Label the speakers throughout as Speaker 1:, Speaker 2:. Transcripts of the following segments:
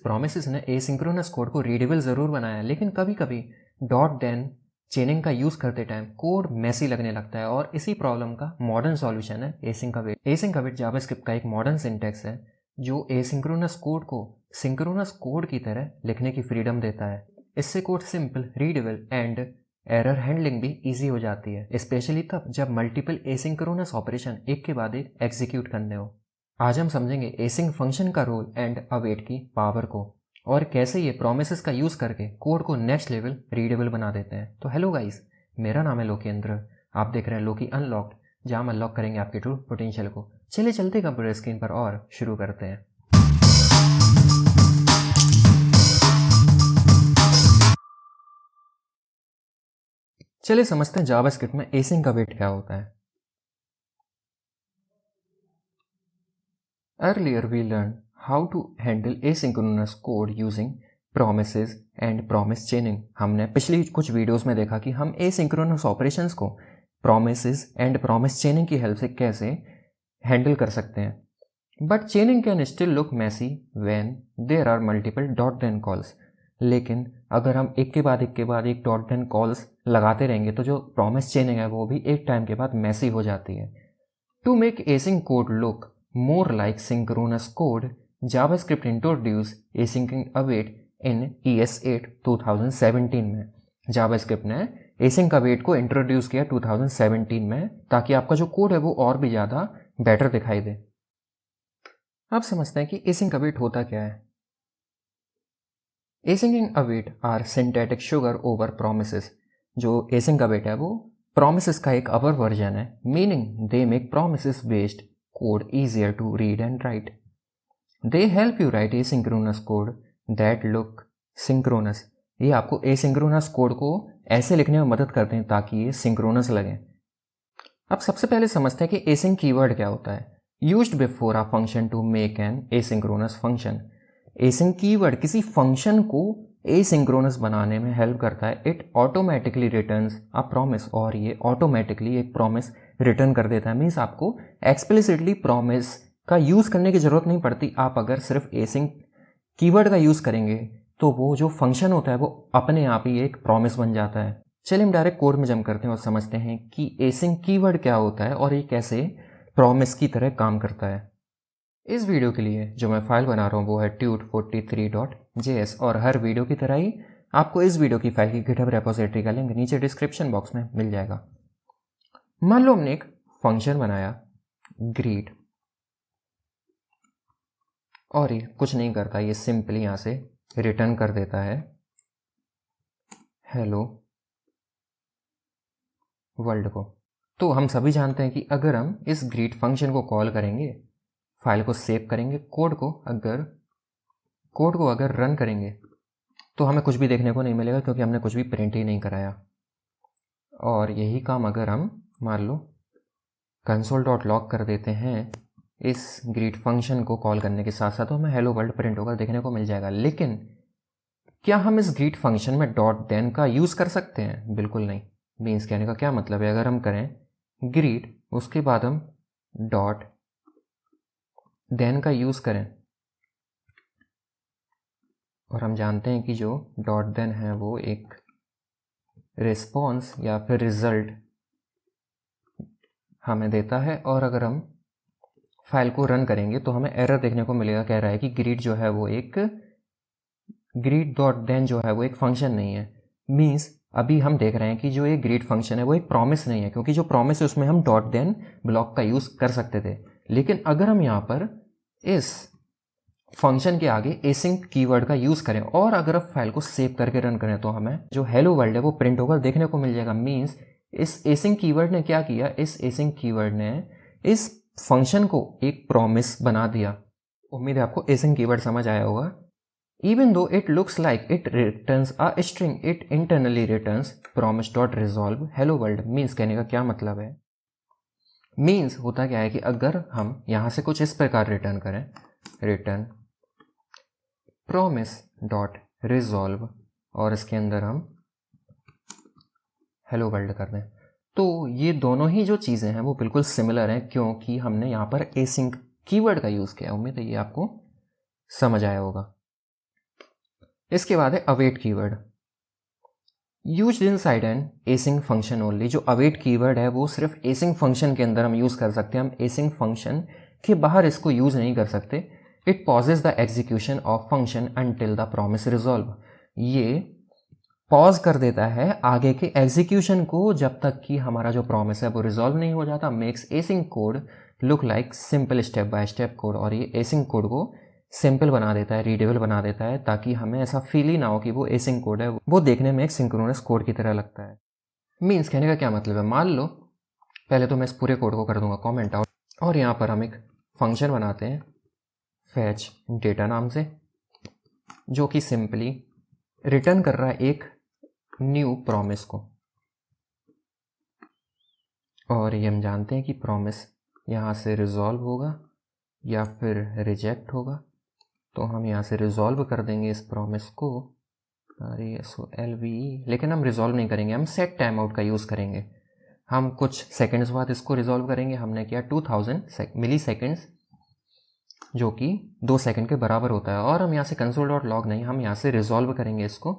Speaker 1: Promises ने asynchronous code को readable ज़रूर बनाया, लेकिन कभी कभी डॉट देन चेनिंग का यूज़ करते टाइम कोड मैसी लगने लगता है और इसी प्रॉब्लम का मॉडर्न सॉल्यूशन है async await. Async await JavaScript का एक मॉडर्न सिंटैक्स है जो एसिंक्रोनस कोड को सिंक्रोनस कोड की तरह लिखने की फ्रीडम देता है। इससे code simple, readable and error handling भी ईजी हो जाती है, स्पेशली तब जब मल्टीपल एसिंक्रोनस ऑपरेशन एक के बाद एक एग्जीक्यूट करने हो। आज हम समझेंगे एसिंक फंक्शन का रोल एंड अवेट की पावर को और कैसे ये प्रोमिसेस का यूज़ करके कोड को नेक्स्ट लेवल रीडेबल बना देते हैं। तो हेलो गाइस, मेरा नाम है लोकेंद्र, आप देख रहे हैं लोकी अनलॉक्ड, जहाँ हम अनलॉक करेंगे आपके ट्रू पोटेंशियल को। चलिए चलते कंप्यूटर स्क्रीन पर और शुरू करते हैं। चलिए समझते हैं जावास्क्रिप्ट में एसिंक अवेट क्या होता है। Earlier we learned how to handle asynchronous code using promises and promise chaining। हमने पिछली कुछ वीडियोस में देखा कि हम asynchronous operations को promises and promise chaining की हेल्प से कैसे हैंडल कर सकते हैं। But chaining can still look messy when there are multiple dot then calls। लेकिन अगर हम एक के बाद एक डॉट देन कॉल्स लगाते रहेंगे तो जो प्रॉमिस चेनिंग है वो भी एक टाइम के बाद मैसी हो जाती है। To make async code look more like synchronous code, JavaScript introduced async await in ES8 2017 में। JavaScript ने async await को इंट्रोड्यूस किया 2017 में ताकि आपका जो कोड है वो और भी ज़्यादा बेटर दिखाई दे। अब समझते हैं कि async await होता क्या है। async await are syntactic sugar over promises। जो async await है वो promises का एक अपर वर्जन है, meaning they make promises based code easier to read and write। They help you write asynchronous code that look synchronous। ये आपको asynchronous code को ऐसे लिखने में मदद करते हैं ताकि ये synchronous लगे। अब सबसे पहले समझते हैं कि async कीवर्ड क्या होता है। Used before a function to make an asynchronous function। async keyword किसी फंक्शन को asynchronous बनाने में हेल्प करता है। It automatically returns a promise और ये ऑटोमेटिकली एक प्रॉमिस रिटर्न कर देता है। मीन्स आपको एक्सप्लिसिटली प्रॉमिस का यूज़ करने की ज़रूरत नहीं पड़ती। आप अगर सिर्फ एसिंक कीवर्ड का यूज़ करेंगे तो वो जो फंक्शन होता है वो अपने आप ही एक प्रॉमिस बन जाता है। चलिए हम डायरेक्ट कोड में जंप करते हैं और समझते हैं कि एसिंक कीवर्ड क्या होता है और ये कैसे प्रॉमिस की तरह काम करता है। इस वीडियो के लिए जो मैं फाइल बना रहा हूँ वो है tut43.js और हर वीडियो की तरह ही आपको इस वीडियो की फाइल की गिटहब रेपोजिटरी का लिंक नीचे डिस्क्रिप्शन बॉक्स में मिल जाएगा। मान लो हमने एक फंक्शन बनाया ग्रीट और ये कुछ नहीं करता, ये सिंपली यहाँ से रिटर्न कर देता है हेलो वर्ल्ड को। तो हम सभी जानते हैं कि अगर हम इस ग्रीट फंक्शन को कॉल करेंगे, फाइल को सेव करेंगे, कोड को अगर रन करेंगे तो हमें कुछ भी देखने को नहीं मिलेगा क्योंकि हमने कुछ भी प्रिंट ही नहीं कराया। और यही काम अगर हम मान लो console.log कर देते हैं इस ग्रीट फंक्शन को कॉल करने के साथ साथ, तो हमें हेलो वर्ल्ड प्रिंट होकर देखने को मिल जाएगा। लेकिन क्या हम इस ग्रीट फंक्शन में डॉट देन का यूज़ कर सकते हैं? बिल्कुल नहीं। मीन्स कहने का क्या मतलब है, अगर हम करें ग्रीट उसके बाद हम डॉट देन का यूज़ करें और हम जानते हैं कि जो डॉट देन है वो एक रिस्पॉन्स या फिर रिजल्ट हमें देता है, और अगर हम फाइल को रन करेंगे तो हमें एरर देखने को मिलेगा, कह रहा है कि ग्रीट जो है वो एक ग्रीट डॉट देन जो है वो एक फंक्शन नहीं है। मीन्स अभी हम देख रहे हैं कि जो एक ग्रीट फंक्शन है वो एक प्रॉमिस नहीं है, क्योंकि जो प्रॉमिस है उसमें हम डॉट देन ब्लॉक का यूज़ कर सकते थे। लेकिन अगर हम यहाँ पर इस फंक्शन के आगे एसिंक कीवर्ड का यूज़ करें और अगर आप फाइल को सेव करके रन करें तो हमें जो हेलो वर्ल्ड है वो प्रिंट होकर देखने को मिल जाएगा। मीन्स इस एसिंक कीवर्ड ने क्या किया, इस एसिंक कीवर्ड ने इस फंक्शन को एक प्रॉमिस बना दिया। उम्मीद है आपको एसिंक कीवर्ड समझ आया होगा। Even though it looks like it returns a string, it internally returns promise.resolve hello world। Means कहने का क्या मतलब है, मीन्स होता क्या है कि अगर हम यहाँ से कुछ इस प्रकार रिटर्न करें, रिटर्न promise.resolve और इसके अंदर हम हेलो वर्ल्ड कर दें, तो ये दोनों ही जो चीज़ें हैं वो बिल्कुल सिमिलर हैं क्योंकि हमने यहाँ पर एसिंक कीवर्ड का यूज़ किया। उम्मीद है ये आपको समझ आया होगा। इसके बाद है await keyword, used inside an async function only. जो अवेट कीवर्ड है वो सिर्फ एसिंग फंक्शन के अंदर हम यूज़ कर सकते हैं, हम एसिंग फंक्शन के बाहर इसको यूज़ नहीं कर सकते। It pauses the execution of function until the promise resolve. ये पॉज कर देता है आगे के एग्जीक्यूशन को जब तक कि हमारा जो प्रॉमिस है वो रिजॉल्व नहीं हो जाता। Makes async code look like simple step by step code. और ये एसिंग कोड को सिंपल बना देता है, रीडेबल बना देता है, ताकि हमें ऐसा फील ही ना हो कि वो एसिंग कोड है, वो देखने में एक सिंक्रोनस कोड की तरह लगता है। मीन्स कहने का क्या मतलब है, मान लो पहले तो मैं इस पूरे कोड को कर दूंगा कमेंट आउट, और यहाँ पर हम एक फंक्शन बनाते हैं फैच डेटा नाम से, जो कि सिंपली रिटर्न कर रहा है एक न्यू प्रॉमिस को। और ये हम जानते हैं कि प्रॉमिस यहाँ से रिजॉल्व होगा या फिर रिजेक्ट होगा, तो हम यहाँ से रिजॉल्व कर देंगे इस प्रॉमिस को, RESOLVE। लेकिन हम रिजॉल्व नहीं करेंगे, हम सेट टाइम आउट का यूज़ करेंगे। हम कुछ सेकंड्स बाद इसको रिजॉल्व करेंगे। हमने किया 2000 मिली सेकेंड्स, जो कि 2 सेकंड के बराबर होता है। और हम यहाँ से console.log नहीं, हम यहाँ से रिजॉल्व करेंगे इसको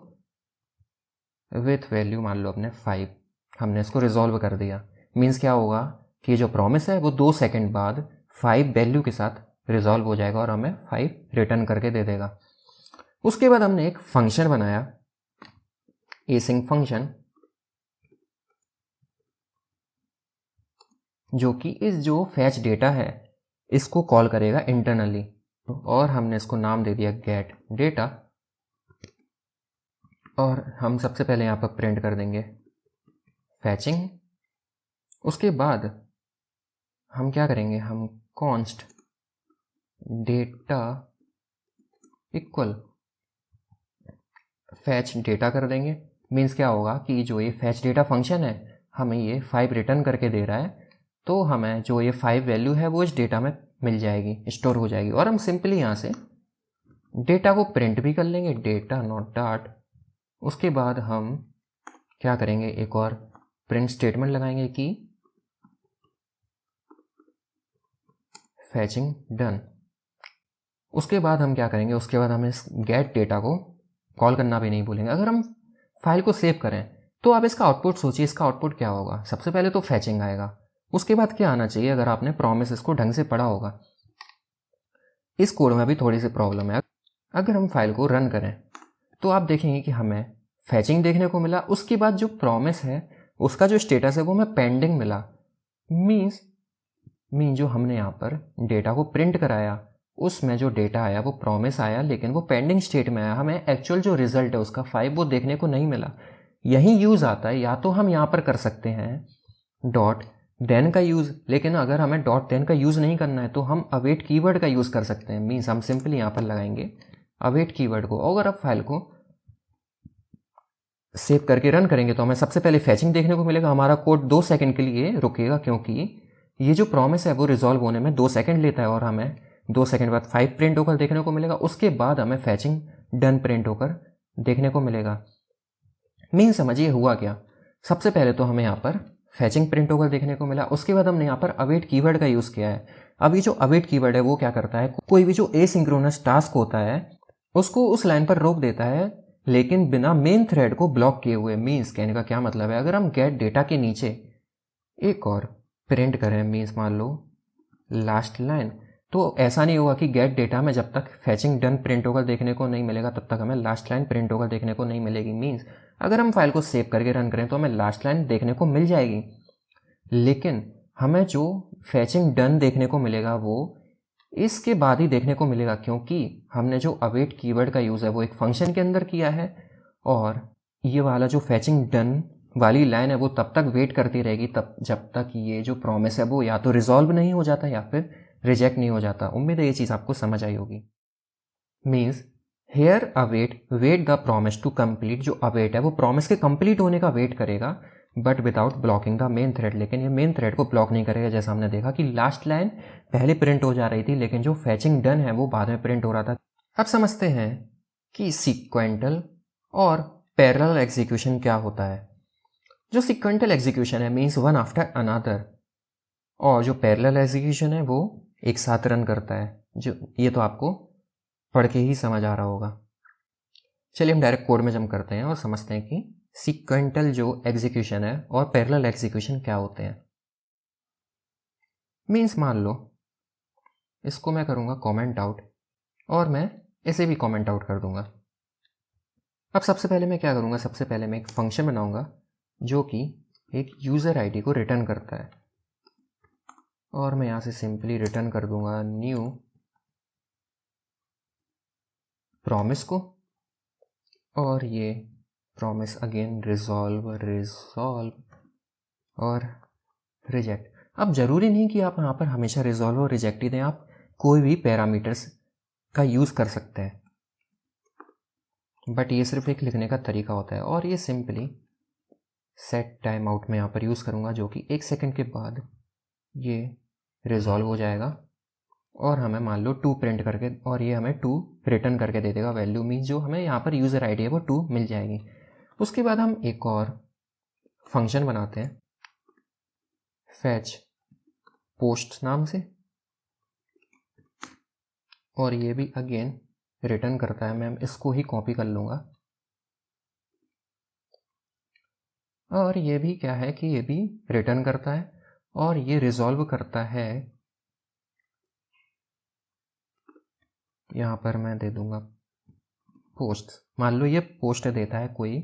Speaker 1: विथ वैल्यू, मान लो अपने 5। हमने इसको रिजॉल्व कर दिया। मीन्स क्या होगा कि जो प्रॉमिस है वो 2 सेकंड बाद 5 वैल्यू के साथ रिजॉल्व हो जाएगा और हमें 5 रिटर्न करके दे देगा। उसके बाद हमने एक फंक्शन बनाया एसिंग फंक्शन, जो कि इस जो फैच डेटा है इसको कॉल करेगा इंटरनली, और हमने इसको नाम दे दिया गेट डेटा। और हम सबसे पहले यहाँ पर प्रिंट कर देंगे फैचिंग। उसके बाद हम क्या करेंगे, हम const data equal fetch data कर देंगे। मीन्स क्या होगा कि जो ये फैच डेटा फंक्शन है हमें ये 5 रिटर्न करके दे रहा है, तो हमें जो ये 5 वैल्यू है वो इस डेटा में मिल जाएगी, स्टोर हो जाएगी। और हम सिंपली यहाँ से डेटा को प्रिंट भी कर लेंगे, डेटा नॉट डाट। उसके बाद हम क्या करेंगे, एक और प्रिंट स्टेटमेंट लगाएंगे कि फैचिंग डन। उसके बाद हम क्या करेंगे, उसके बाद हम इस गेट डेटा को कॉल करना भी नहीं भूलेंगे। अगर हम फाइल को सेव करें तो आप इसका आउटपुट सोचिए, इसका आउटपुट क्या होगा। सबसे पहले तो फैचिंग आएगा, उसके बाद क्या आना चाहिए, अगर आपने प्रोमिस को ढंग से पढ़ा होगा। इस कोड में भी थोड़ी सी प्रॉब्लम है। अगर हम फाइल को रन करें तो आप देखेंगे कि हमें फैचिंग देखने को मिला, उसके बाद जो प्रॉमिस है उसका जो स्टेटस है वो हमें पेंडिंग मिला। मीन्स जो हमने यहाँ पर डेटा को प्रिंट कराया उसमें जो डेटा आया वो प्रॉमिस आया, लेकिन वो पेंडिंग स्टेट में आया। हमें एक्चुअल जो रिजल्ट है उसका 5 वो देखने को नहीं मिला। यही यूज़ आता है, या तो हम यहाँ पर कर सकते हैं डॉट देन का यूज़, लेकिन अगर हमें डॉट देन का यूज़ नहीं करना है तो हम अवेट कीवर्ड का यूज़ कर सकते हैं। मीन्स हम सिंपली यहाँ पर लगाएंगे अवेट कीवर्ड को। अगर आप फाइल को सेव करके रन करेंगे तो हमें सबसे पहले फैचिंग देखने को मिलेगा। हमारा कोड 2 सेकंड के लिए रुकेगा, क्योंकि ये जो प्रॉमिस है वो रिजॉल्व होने में 2 सेकंड लेता है, और हमें 2 सेकंड बाद 5 प्रिंट होकर देखने को मिलेगा। उसके बाद हमें फैचिंग डन प्रिंट होकर देखने को मिलेगा। मीन समझिए हुआ क्या, सबसे पहले तो हमें यहाँ पर फैचिंग प्रिंट होकर देखने को मिला। उसके बाद हमने यहाँ पर अवेट कीवर्ड का यूज़ किया है। अब ये जो अवेट कीवर्ड है वो क्या करता है, कोई भी जो एसिंक्रोनस टास्क होता है उसको उस लाइन पर रोक देता है, लेकिन बिना मेन थ्रेड को ब्लॉक किए हुए। मीन्स कहने का क्या मतलब है, अगर हम गेट डेटा के नीचे एक और प्रिंट करें, मीन्स मान लो लास्ट लाइन, तो ऐसा नहीं होगा कि गेट डेटा में जब तक फैचिंग डन प्रिंट होकर देखने को नहीं मिलेगा तब तक हमें लास्ट लाइन प्रिंट होकर देखने को नहीं मिलेगी। मीन्स अगर हम फाइल को सेव करके रन करें तो हमें लास्ट लाइन देखने को मिल जाएगी, लेकिन हमें जो फैचिंग डन देखने को मिलेगा वो इसके बाद ही देखने को मिलेगा, क्योंकि हमने जो अवेट कीवर्ड का यूज़ है वो एक फंक्शन के अंदर किया है, और ये वाला जो फैचिंग डन वाली लाइन है वो तब तक वेट करती रहेगी तब जब तक ये जो प्रॉमिस है वो या तो रिजॉल्व नहीं हो जाता या फिर रिजेक्ट नहीं हो जाता। उम्मीद है ये चीज़ आपको समझ आई होगी। Means here await wait the promise to complete. जो अवेट है वो प्रॉमिस के कंप्लीट होने का वेट करेगा, but without blocking the main thread. लेकिन ये मेन थ्रेड को ब्लॉक नहीं करेगा। जैसा हमने देखा कि लास्ट लाइन पहले प्रिंट हो जा रही थी, लेकिन जो फैचिंग डन है वो बाद में प्रिंट हो रहा था। अब समझते हैं कि सीक्वेंटल और पैरेलल एग्जीक्यूशन क्या होता है। जो सीक्वेंटल एग्जीक्यूशन है मीन्स वन आफ्टर अनदर, और जो पैरेलल एग्जीक्यूशन है वो एक साथ रन करता है। जो ये तो आपको पढ़ के ही समझ आ रहा होगा। चलिए हम डायरेक्ट कोड में जंप करते हैं और समझते हैं कि सीक्वेंटल जो एग्जीक्यूशन है और पैरेलल एग्जीक्यूशन क्या होते हैं। मीन्स मान लो इसको मैं करूँगा कमेंट आउट और मैं इसे भी कमेंट आउट कर दूंगा। अब सबसे पहले मैं क्या करूँगा, सबसे पहले मैं एक फंक्शन बनाऊंगा जो कि एक यूज़र आईडी को रिटर्न करता है और मैं यहाँ से सिंपली रिटर्न कर दूंगा न्यू प्रॉमिस को, और ये प्रॉमिस अगेन रिजॉल्व और रिजेक्ट। अब ज़रूरी नहीं कि आप यहाँ पर हमेशा रिजॉल्व और रिजेक्ट ही दें, आप कोई भी पैरामीटर्स का यूज़ कर सकते हैं, बट ये सिर्फ एक लिखने का तरीका होता है। और ये सिंपली सेट टाइम आउट में यहाँ पर यूज़ करूँगा जो कि 1 सेकंड के बाद ये रिजॉल्व हो जाएगा और हमें मान लो 2 प्रिंट करके, और ये हमें 2 रिटर्न करके दे देगा वैल्यू, मीन्स जो हमें यहाँ पर यूज़र आईडी है वो 2 मिल जाएगी। उसके बाद हम एक और फंक्शन बनाते हैं फैच पोस्ट नाम से, और ये भी अगेन रिटर्न करता है। मैं इसको ही कॉपी कर लूँगा और ये भी क्या है कि ये भी रिटर्न करता है और ये रिजॉल्व करता है। यहाँ पर मैं दे दूँगा पोस्ट, मान लो ये पोस्ट देता है कोई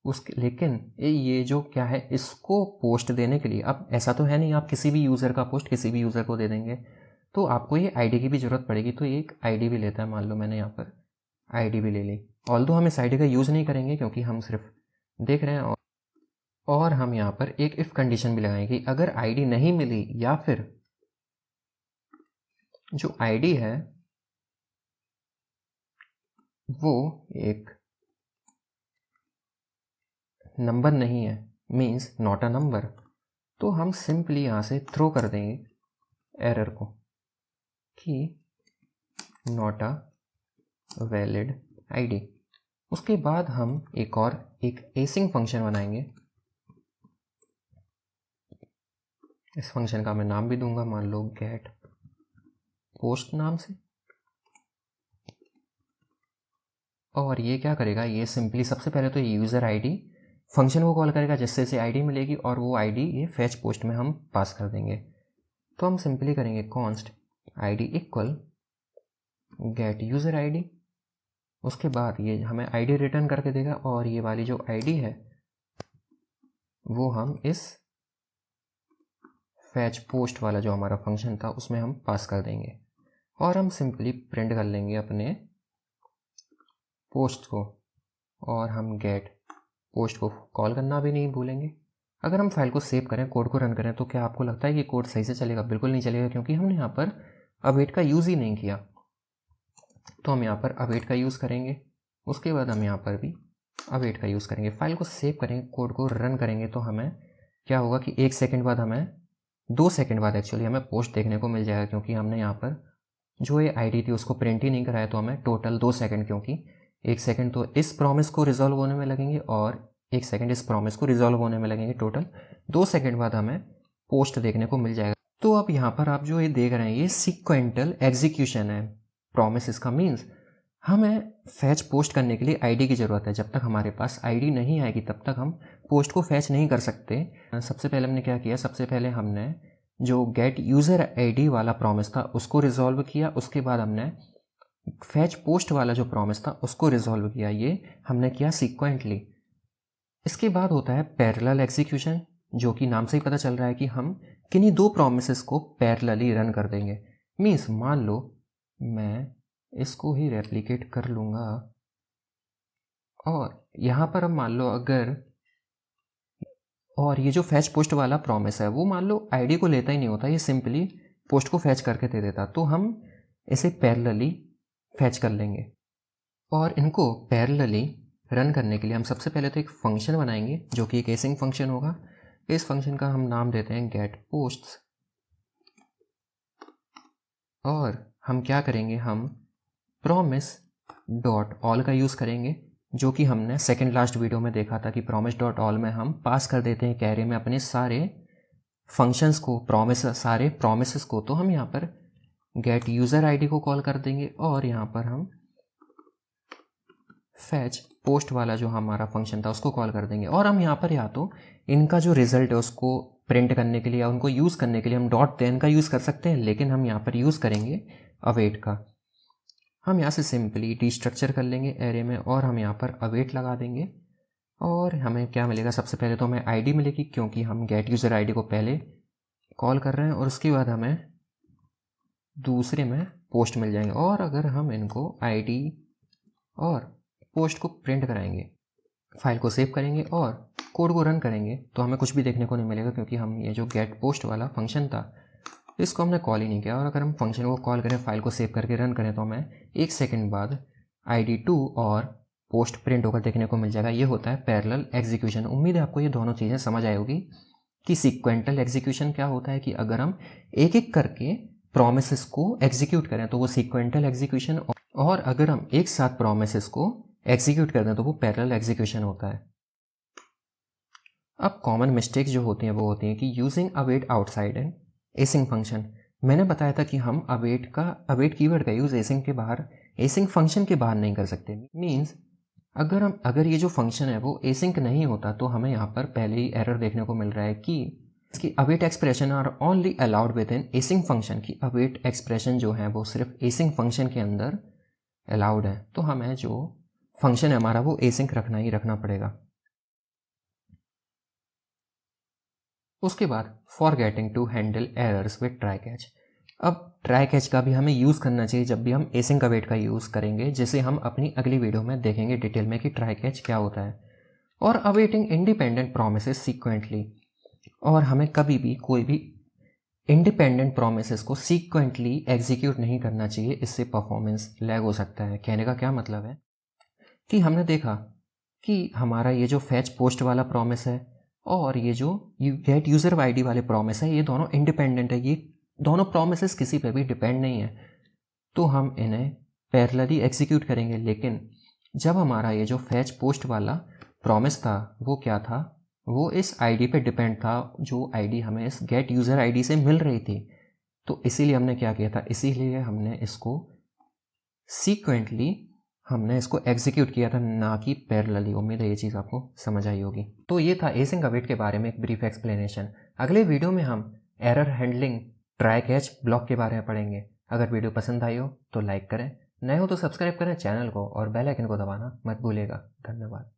Speaker 1: उसके, लेकिन ये जो क्या है इसको पोस्ट देने के लिए, अब ऐसा तो है नहीं आप किसी भी यूज़र का पोस्ट किसी भी यूज़र को दे देंगे, तो आपको ये आईडी की भी ज़रूरत पड़ेगी। तो ये एक आईडी भी लेता है, मान लो मैंने यहाँ पर आईडी भी ले ली, ऑल्दो हम इस आईडी का यूज़ नहीं करेंगे क्योंकि हम सिर्फ देख रहे हैं। और हम यहाँ पर एक इफ़ कंडीशन भी लगाएंगे कि अगर आईडी नहीं मिली या फिर जो आईडी है वो एक नंबर नहीं है, मीन्स नॉट अ नंबर, तो हम सिंपली यहाँ से थ्रो कर देंगे एरर को कि नॉट अ वैलिड आईडी। उसके बाद हम एक एसिंग फंक्शन बनाएंगे। इस फंक्शन का मैं नाम भी दूंगा, मान लो गेट पोस्ट नाम से, और ये क्या करेगा, ये सिंपली सबसे पहले तो ये यूज़र आईडी फंक्शन को कॉल करेगा जिससे इसे आईडी मिलेगी, और वो आईडी ये फैच पोस्ट में हम पास कर देंगे। तो हम सिंपली करेंगे const ID equal gate user ID, उसके बाद ये हमें आईडी रिटर्न करके देगा और ये वाली जो आईडी है वो हम इस फैच पोस्ट वाला जो हमारा फंक्शन था उसमें हम पास कर देंगे, और हम सिंपली प्रिंट कर लेंगे अपने पोस्ट को, और हम गेट पोस्ट को कॉल करना भी नहीं भूलेंगे। अगर हम फाइल को सेव करें, कोड को रन करें, तो क्या आपको लगता है कि कोड सही से चलेगा? बिल्कुल नहीं चलेगा, क्योंकि हमने यहाँ पर अवेट का यूज़ ही नहीं किया। तो हम यहाँ पर अवेट का यूज़ करेंगे, उसके बाद हम यहाँ पर भी अवेट का यूज़ करेंगे। फाइल को सेव करेंगे, कोड को रन करेंगे, तो हमें क्या होगा कि 1 सेकंड बाद हमें 2 सेकंड बाद एक्चुअली हमें पोस्ट देखने को मिल जाएगा, क्योंकि हमने यहाँ पर जो ये आईडी थी उसको प्रिंट ही नहीं कराया। तो हमें टोटल 2 सेकंड, क्योंकि 1 सेकंड तो इस प्रॉमिस को रिजॉल्व होने में लगेंगे और 1 सेकंड इस प्रॉमिस को रिजॉल्व होने में लगेंगे, टोटल 2 सेकंड बाद हमें पोस्ट देखने को मिल जाएगा। तो अब यहाँ पर आप जो ये देख रहे हैं ये सीक्वेंटल एग्जीक्यूशन है प्रॉमिस का। मीन्स हमें फैच पोस्ट करने के लिए आईडी की ज़रूरत है, जब तक हमारे पास आईडी नहीं आएगी तब तक हम पोस्ट को फैच नहीं कर सकते। सबसे पहले हमने क्या किया, सबसे पहले हमने जो गेट यूज़र आईडी वाला प्रॉमिस था उसको रिजॉल्व किया, उसके बाद हमने फैच पोस्ट वाला जो प्रॉमिस था उसको रिजॉल्व किया। ये हमने किया सीक्वेंटली। इसके बाद होता है पैरेलल एग्जीक्यूशन, जो कि नाम से ही पता चल रहा है कि हम किन्हीं 2 प्रॉमिसेस को पैरेलली रन कर देंगे। मीन्स मान लो मैं इसको ही रेप्लिकेट कर लूँगा, और यहाँ पर हम मान लो अगर, और ये जो फैच पोस्ट वाला प्रॉमिस है वो मान लो आईडी को लेता ही नहीं होता, ये सिंपली पोस्ट को फैच करके दे देता, तो हम इसे पैरेलली फैच कर लेंगे। और इनको पैरेलली रन करने के लिए हम सबसे पहले तो एक फंक्शन बनाएंगे जो कि एक एसिंग फंक्शन होगा। इस फंक्शन का हम नाम देते हैं गेट पोस्ट्स, और हम क्या करेंगे, हम प्रॉमिस डॉट ऑल का यूज़ करेंगे, जो कि हमने सेकंड लास्ट वीडियो में देखा था कि प्रॉमिस डॉट ऑल में हम पास कर देते हैं कैरे में अपने सारे फंक्शंस को, सारे प्रॉमिसेस को। तो हम यहाँ पर गेट यूज़र आईडी को कॉल कर देंगे और यहाँ पर हम फैच पोस्ट वाला जो हमारा फंक्शन था उसको कॉल कर देंगे, और हम यहाँ पर या तो इनका जो रिजल्ट है उसको प्रिंट करने के लिए या उनको यूज़ करने के लिए हम डॉट देन का यूज़ कर सकते हैं, लेकिन हम यहाँ पर यूज़ करेंगे अवेट का। हम यहाँ से सिंपली डिस्ट्रक्चर कर लेंगे एरे में, और हम यहाँ पर अवेट लगा देंगे, और हमें क्या मिलेगा, सबसे पहले तो हमें आईडी मिलेगी क्योंकि हम गेट यूज़र आईडी को पहले कॉल कर रहे हैं, और उसके बाद हमें दूसरे में पोस्ट मिल जाएंगे। और अगर हम इनको आईडी और पोस्ट को प्रिंट कराएंगे, फाइल को सेव करेंगे और कोड को रन करेंगे, तो हमें कुछ भी देखने को नहीं मिलेगा क्योंकि हम ये जो गेट पोस्ट वाला फंक्शन था इसको हमने कॉल ही नहीं किया। और अगर हम फंक्शन को कॉल करें, फाइल को सेव करके रन करें, तो हमें 1 सेकंड बाद ID2 और पोस्ट प्रिंट होकर देखने को मिल जाएगा। ये होता है पैरेलल एग्जीक्यूशन। उम्मीद है आपको ये दोनों चीज़ें समझ आई होगी कि सीक्वेंटल एग्जीक्यूशन क्या होता है, कि अगर हम एक एक करके प्रोमिसेस को एग्जीक्यूट करें तो वो सीक्वेंटल एग्जीक्यूशन, और अगर हम एक साथ प्रोमिसेस को एग्जीक्यूट कर दें तो वो पैरेलल एग्जीक्यूशन होता है। अब कॉमन मिस्टेक्स जो होती हैं वो होती हैं कि using await outside an async function. मैंने बताया था कि हम अवेट कीवर्ड का यूज़ एसिंग के बाहर, एसिंग फंक्शन के बाहर नहीं कर सकते। मीन्स अगर ये जो फंक्शन है वो एसिंक नहीं होता तो हमें यहाँ पर पहले ही एरर देखने को मिल रहा है कि इसकी await expression are only allowed within async function, की अवेट एक्सप्रेशन जो है वो सिर्फ एसिंग फंक्शन के अंदर अलाउड है। तो हमें जो फंक्शन है हमारा वो एसिंक रखना ही रखना पड़ेगा। उसके बाद forgetting to handle errors with try catch. अब ट्राई कैच का भी हमें यूज़ करना चाहिए जब भी हम एसिंक अवेट का यूज़ करेंगे, जिसे हम अपनी अगली वीडियो में देखेंगे डिटेल में कि ट्राई कैच क्या होता है। और अवेटिंग इंडिपेंडेंट प्रोमिसेस सीक्वेंटली, और हमें कभी भी कोई भी इंडिपेंडेंट प्रोमिसेस को सीक्वेंटली एग्जीक्यूट नहीं करना चाहिए, इससे परफॉर्मेंस लैग हो सकता है। कहने का क्या मतलब है कि हमने देखा कि हमारा ये जो फैच पोस्ट वाला प्रॉमिस है और ये जो गेट यूज़र आईडी वाले प्रॉमिस है, ये दोनों इंडिपेंडेंट है, ये दोनों प्रोमिसेस किसी पे भी डिपेंड नहीं है, तो हम इन्हें पैरेलली एग्जीक्यूट करेंगे। लेकिन जब हमारा ये जो फैच पोस्ट वाला प्रॉमिस था वो क्या था, वो इस आईडी पे डिपेंड था, जो आईडी हमें इस गेट यूज़र आईडी से मिल रही थी। तो इसीलिए हमने क्या किया था, इसीलिए हमने इसको सीक्वेंटली एग्जीक्यूट किया था, ना कि पैरेलली। उम्मीद है ये चीज़ आपको समझ आई होगी। तो ये था एसिंक अवेट के बारे में एक ब्रीफ एक्सप्लेनेशन। अगले वीडियो में हम error handling, try catch, block के बारे में पढ़ेंगे। अगर वीडियो पसंद आई हो तो लाइक करें, नए हो तो सब्सक्राइब करें चैनल को, और बेल आइकन को दबाना मत भूलिएगा। धन्यवाद।